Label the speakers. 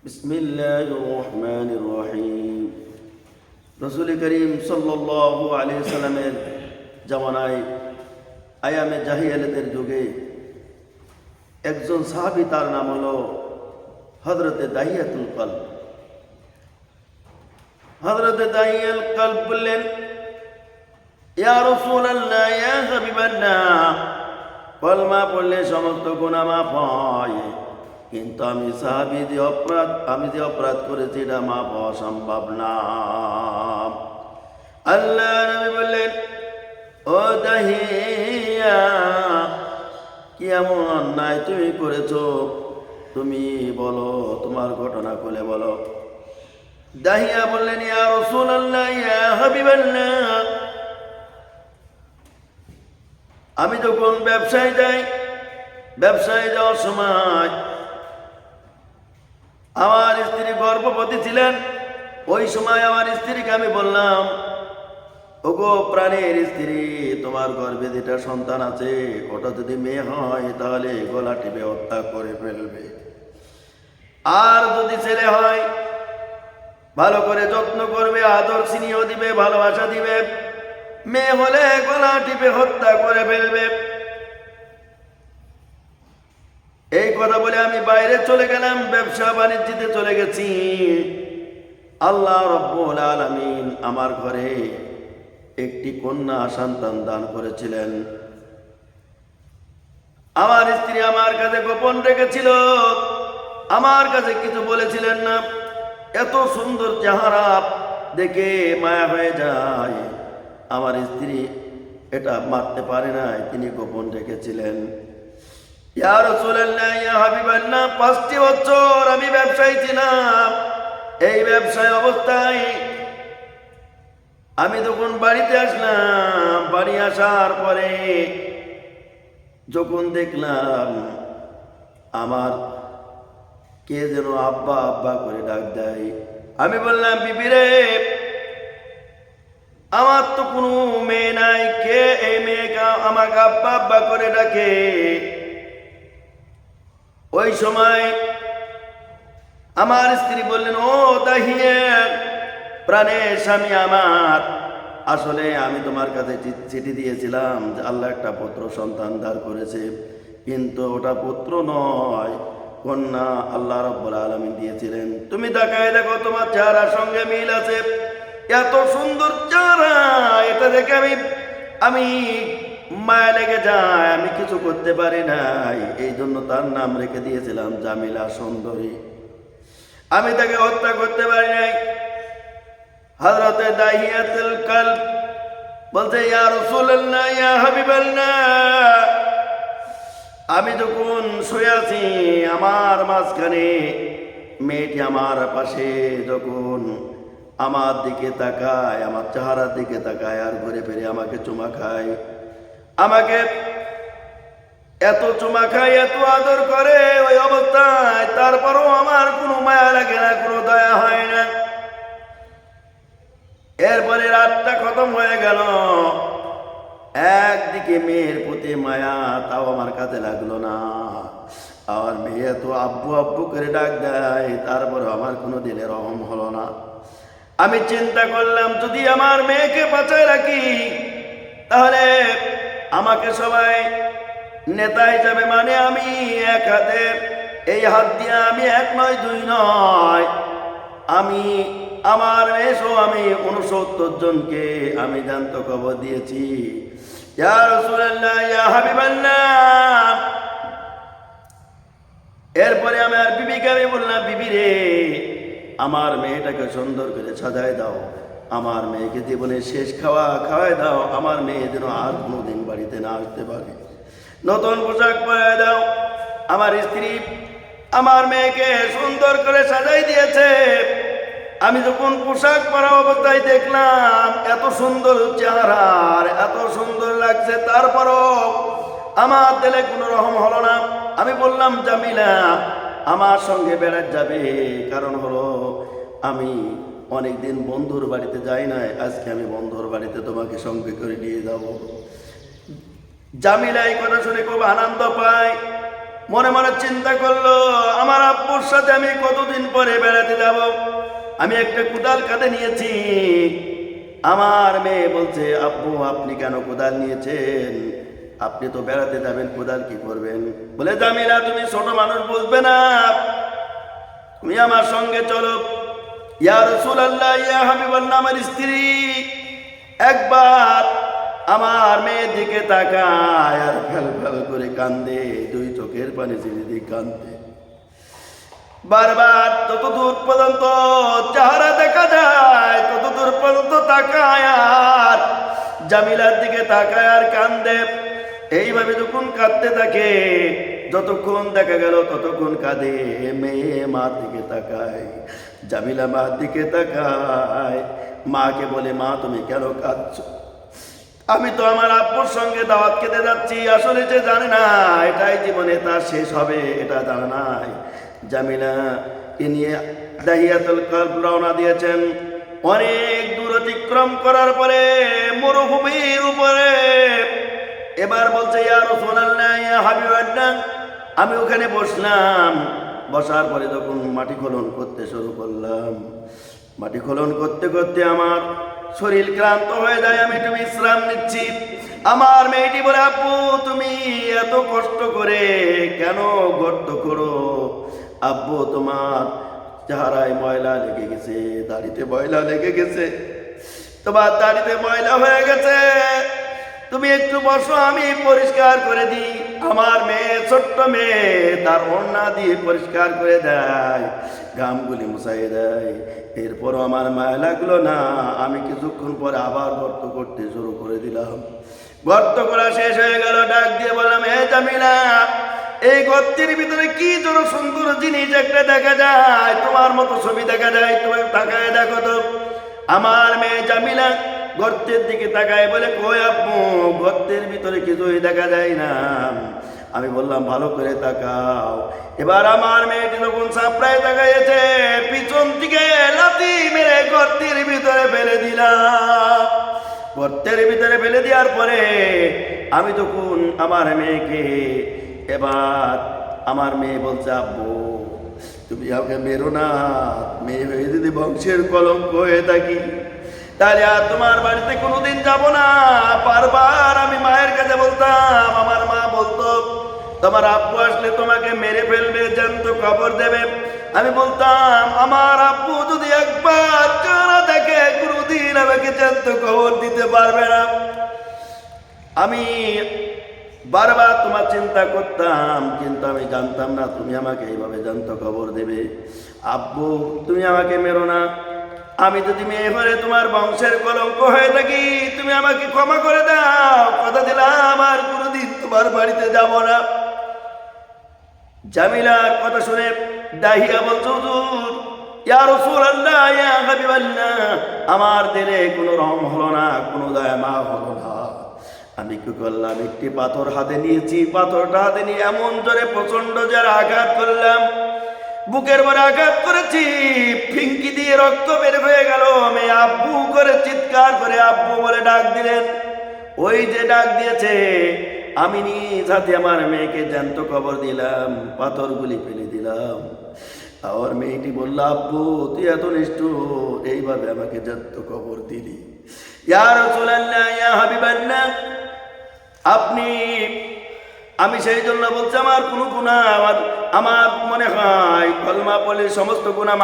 Speaker 1: বিসমিল্লাহির রহমানির রহিম। রাসূল করিম সাল্লাল্লাহু আলাইহি সাল্লামের জামানায় আয়ামে জাহিলিয়াতের যুগে একজন সাহাবী, তার নাম হলো হযরতে দাহিয়াতুল কলব। হযরতে দাহিয়াতুল কলব বললেন, ইয়া রাসূলুল্লাহ, ইয়া হাবিবাল্লাহ, কলমা পড়লে সমস্ত গুনাহ মাফ হয়, কিন্তু আমি সাহাবী যে অপরাধ করেছি এটা মাফ হওয়া সম্ভব না। আল্লাহ নবী বললেন, ও দাহিয়া, কি এমন অন্যায় তুমি করেছো? তুমি বলো, তোমার ঘটনা খুলে বলো। দাহিয়া বললেন, ইয়া রাসূলুল্লাহ, ইয়া হাবিবাল্লাহ, আমি যখন ব্যবসায় যাওয়ার সময় আমার স্ত্রী গর্ভবতী ছিলেন। ওই সময় আমার স্ত্রীকে আমি বললাম, ওগো প্রাণের স্ত্রী, তোমার গর্ভে যেটা সন্তান আছে ওটা যদি মেয়ে হয় তাহলে গলা টিপে হত্যা করে ফেলবে, আর যদি ছেলে হয় ভালো করে যত্ন করবে, আদর স্নেহ দিবে, ভালোবাসা দিবে, মেয়ে হলে গলা টিপে হত্যা করে ফেলবে। এই কথা বলে আমি বাইরে চলে গেলাম, ব্যবসা বাণিজ্যতে চলে গেছি। আল্লাহ রাব্বুল আলামিন আমার ঘরে একটি কন্যা সন্তান দান করেছিলেন। আমার স্ত্রী আমার কাছে গোপন রেখেছিল, আমার কাছে কিছু বলেছিলেন না। এত সুন্দর চেহারা দেখে মায়া হয়ে যায়। আমার স্ত্রী এটা মারতে পারে নাই, তিনি গোপন রেখেছিলেন। ইয়া রাসূলুল্লাহ, ইয়া হাবিবাল্লাহ, 5টি বছর আমি ব্যবসায়ী ছিলাম। এই ব্যবসায় অবস্থায় আমি যখন বাড়িতে আসলাম, বাড়ি আসার পরে যখন দেখলাম আমার কে যেন আব্বা আব্বা করে ডাক দেয়, আমি বললাম, বিবি রে, আমার তো কোনো মেয়ে নাই, কে এই মেয়েকে আমাকে আব্বা আব্বা করে ডাকে? ওই সময় আমার স্ত্রী বললেন, ও দাহিয়া, প্রাণের স্বামী আমার, আসলে আমি তোমার কাছে চিঠি দিয়েছিলাম যে আল্লাহ একটা পুত্র সন্তান দান করেছে, কিন্তু ওটা পুত্র নয়, কন্যা আল্লাহ রাব্বুল আলামিন দিয়েছিলেন। তুমি তাকায় দেখো, তোমার চেহারার সঙ্গে মিল আছে। এত সুন্দর চেহারা, এটা দেখে আমি মায়া লেগে যায়, আমি কিছু করতে পারি নাই। এই জন্য তার নাম রেখে দিয়েছিলাম জামিলা, সুন্দরী। আমি তাকে হত্যা করতে পারি নাই। হযরতে দাহিয়াতুল কলব বলছে, ইয়া রাসূলুল্লাহ, ইয়া হাবিবাল্লাহ, আমি যখন শুয়ে আছি, আমার মাঝখানে মেয়েটি আমার পাশে যখন আমার দিকে তাকায়, আমার চেহারার দিকে তাকায়, আর ঘুরে ফিরে আমাকে চুমা খায়, আমাকে এত চুমা খায়, এত আদর করে, ওই অবস্থায় তারপরও আমার কোনো মায়া লাগে না, কোনো দয়া হয় না। এরপরে রাতটা খতম হয়ে গেল। একদিকে মেয়ের প্রতি মায়া, তাও আমার কাছে লাগলো না। আমার মেয়ে তো আব্বু আব্বু করে ডাক দেয়, তারপরে আমার কোনো দিলে রহম হলো না। আমি চিন্তা করলাম, যদি আমার মেয়েকে বাঁচায় রাখি তাহলে আমাকে সবাই নেতা হিসাবে মানে, আমি এক হাতে, এই হাত দিয়ে আমি 1 নয় 2 নয়, আমি আমার মেয়েসহ আমি 69 জনকে আমি জ্যান্ত কবর দিয়েছি। ইয়া রাসূলুল্লাহ, ইয়া হাবিবাল্লাহ। এরপরে আমার বিবিকে আমি বললাম, বিবি রে, আমার মেয়েটাকে সুন্দর করে সাজায় দাও, আমার মেয়েকে জীবনের শেষ খাওয়ায় দাও, আমার মেয়ে যেন আর কোনোদিন বাড়িতে না আসতে পারে। নতুন পোশাক পরে দাও। আমার স্ত্রী আমার মেয়েকে সুন্দর করে সাজাই দিয়েছে। আমি যখন পোশাক পরা অবস্থায় দেখলাম এত সুন্দর চেহারা, এত সুন্দর লাগছে, তারপরও আমার দিলে কোনো রহম হলো না। আমি বললাম, জামিলা, আমার সঙ্গে বেড়াতে যাবে? কারণ হলো আমি অনেকদিন বন্ধুর বাড়িতে যাই নাই, আজকে আমি বন্ধুর বাড়িতে তোমাকে সঙ্গে করে নিয়ে যাব। জামিলা এই কথা শুনে খুব আনন্দ পায়। মনে মনে চিন্তা করলো, আমার আব্বুর সাথে আমি কতদিন পরে বেড়াতে যাব। আমি একটা কোদাল কাঁধে নিয়েছি। আমার মেয়ে বলছে, আব্বু আপনি কেন কোদাল নিয়েছেন? আপনি তো বেড়াতে যাবেন, কোদাল কি করবেন? বলে, জামিলা তুমি ছোট মানুষ, বুঝবে না, তুমি আমার সঙ্গে চলো। ইয়া রাসূলুল্লাহ, ইয়া হাবিবাল্লাহ, আমার স্ত্রী একবার আমার মেয়ের দিকে তাকায় আর ফেল ফেল করে কান্দে, দুই চোখের পানি ছেড়ে দিয়ে কান্দে। বারবার ততদূর পর্যন্ত চেহারা দেখা যায়, ততদূর পর্যন্ত তাকায় আর জামিলার দিকে তাকায় আর কান্দে। এইভাবে যখন কাঁদতে থাকে, যতক্ষণ দেখা গেল ততক্ষণ কাঁদে। মেয়ে মার দিকে তাকায়, জামিলা মার দিকে তাকায়, মাকে বলে, মা তুমি কেন কাঁদছো? আমি তো আমার আব্বুর সঙ্গে দাওয়াত খেতে যাচ্ছি। আসলে যে জানে না এটাই জীবনে তার শেষ হবে, এটা জানে নাই। জামিলা এ নিয়ে দাহিয়াতুল কলব রওনা দিয়েছেন। অনেক দূর অতিক্রম করার পরে মরুভূমির উপরে এবার বলছে, ইয়া রাসূলুল্লাহ, ইয়া হাবিবাল্লাহ, আমি ওখানে বসলাম। বসার পরে যখন মাটি খনন করতে শুরু করলাম, মাটি খনন করতে করতে আমার শরীর ক্লান্ত হয়ে যায়, আমি একটু বিশ্রাম নিচ্ছি। আমার মেয়েটি বলে, আব্বু তুমি এত কষ্ট করে কেন গর্ত করো? আব্বু তোমার চেহারায় ময়লা লেগে গেছে, দাড়িতে ময়লা লেগে গেছে, তোমার দাড়িতে ময়লা হয়ে গেছে, তুমি একটু বসো, আমি পরিষ্কার করে দিই। আমার মেয়ে, ছোট্ট মেয়ে, তার ওড়না দিয়ে পরিষ্কার করে দেয়, ঘামগুলি মুছাই দেয়। এরপরও আমার মায়া লাগলো না। আমি কিছুক্ষণ পরে আবার গর্ত করতে শুরু করে দিলাম। গর্ত করা শেষ হয়ে গেল। ডাক দিয়ে বললাম, হে জামিলা, এই গর্তের ভিতরে কি যেন সুন্দর জিনিস একটা দেখা যায়, তোমার মতো ছবি দেখা যায়, তুমি তাকায় দেখো তো। আমার মেয়ে জামিলা গর্তের দিকে তাকায় বলে, কই আব্বু, গর্তের ভিতরে কিছুই দেখা যায় না। আমি বললাম, ভালো করে তাকাও। এবার আমার মেয়েটি যখন সাপড়ায় তাকাইছে, পিছন থেকে লাথি মেরে গর্তের ভিতরে ফেলে দিলাম। গর্তের ভিতরে ফেলে দেওয়ার পরে আমি তখন আমার মেয়েকে, এবার আমার মেয়ে বলছে, আব্বু তুমি আমাকে মেরো না, মেয়ে হয়ে যদি বংশের কলঙ্ক হয়ে থাকি তাহলে আর তোমার বাড়িতে কোনোদিন যাব না। বারবার আমি মায়ের কাছে বলতাম, আমার মা বলতো তোমার আব্বু আসলে তোমাকে মেরে ফেলবে, জ্যান্ত খবর দেবে। আমি বলতাম, আমার আব্বু যদি একবার কানা দেখে কোনোদিন আমাকে জ্যান্ত খবর দিতে পারবে না। আমি বারবার তোমার চিন্তা করতাম, কিন্তু আমি জানতাম না তুমি আমাকে এইভাবে জ্যান্ত খবর দেবে। আব্বু তুমি আমাকে মেরো না, আমি যদি মেয়ে হয়ে তোমার বংশের কলঙ্ক হয়ে থাকি তুমি আমাকে ক্ষমা করে দাও, কথা দিলাম আর কোনোদিন তোমার বাড়িতে যাব না। জামিলার কথা শুনে দাহিয়া বলছে, হুজুর, ইয়া রাসূলুল্লাহ, ইয়া হাবিবাল্লাহ, আমার দিলে কোনো রহম হলো না, কোনো দয়া মাফ হলো না। আমি কি করলাম, একটি পাথর হাতে নিয়েছি, পাথরটা হাতে নিয়ে এমন জোরে প্রচন্ড জোরে আঘাত করলাম, বুকের পরে আঘাত করেছি, ফিঙ্কি দিয়ে রক্ত বের হয়ে গেল। আমি আব্বু করে চিৎকার করে আব্বু বলে ডাক দিলেন। ওই যে ডাক দিয়েছে, আমি নিজ হাতে আমার মেয়েকে জ্যান্ত কবর দিলাম, পাথরগুলি ফেলে দিলাম। আমার মেয়েটি বলল, আব্বু তুই এত নিষ্ঠুর, এইভাবে আমাকে জ্যান্ত কবর দিলি। ইয়া রাসূলুল্লাহ, ইয়া হাবিবাল্লাহ, আপনি, আমি সেই জন্য বলছি আমার কোনো গুনাহ, আমার মনে হয় কলমা পড়লে সমস্ত গুনাহ